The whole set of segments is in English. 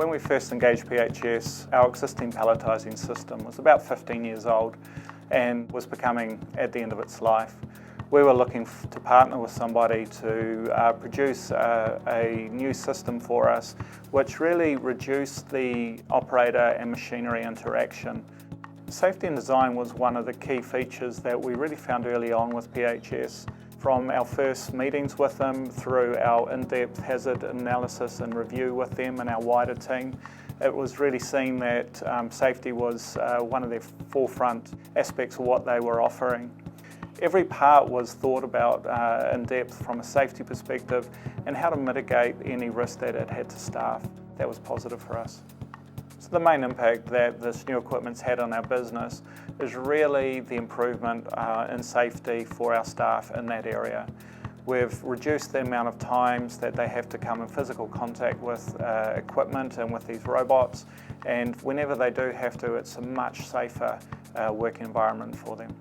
When we first engaged PHS, our existing palletizing system was about 15 years old and was becoming at the end of its life. We were looking to partner with somebody to produce a new system for us, which really reduced the operator and machinery interaction. Safety and design was one of the key features that we really found early on with PHS. From our first meetings with them through our in-depth hazard analysis and review with them and our wider team, it was really seen that safety was one of their forefront aspects of what they were offering. Every part was thought about in depth from a safety perspective and how to mitigate any risk that it had to staff. That was positive for us. So the main impact that this new equipment's had on our business is really the improvement in safety for our staff in that area. We've reduced the amount of times that they have to come in physical contact with equipment and with these robots, and whenever they do have to, it's a much safer working environment for them.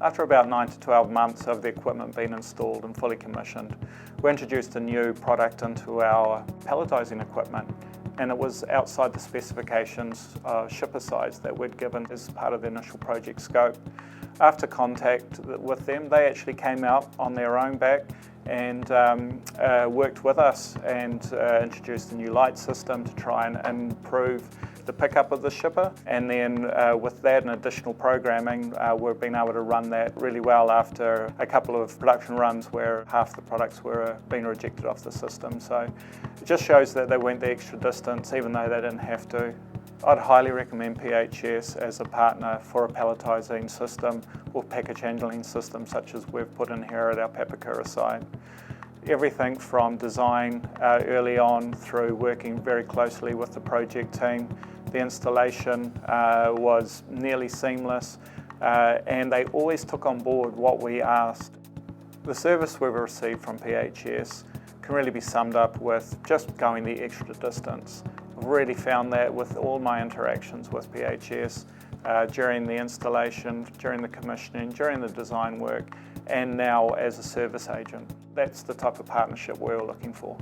After about 9 to 12 months of the equipment being installed and fully commissioned, we introduced a new product into our palletizing equipment, and it was outside the specifications shipper size that we'd given as part of the initial project scope. After contact with them, they actually came out on their own back and worked with us and introduced a new light system to try and improve the pickup of the shipper, and then with that and additional programming, we've been able to run that really well after a couple of production runs where half the products were being rejected off the system. So it just shows that they went the extra distance even though they didn't have to. I'd highly recommend PHS as a partner for a palletizing system or package handling system such as we've put in here at our Papakura site. Everything from design early on through working very closely with the project team. The installation was nearly seamless and they always took on board what we asked. The service we've received from PHS can really be summed up with just going the extra distance. I've really found that with all my interactions with PHS during the installation, during the commissioning, during the design work, and now as a service agent. That's the type of partnership we're looking for.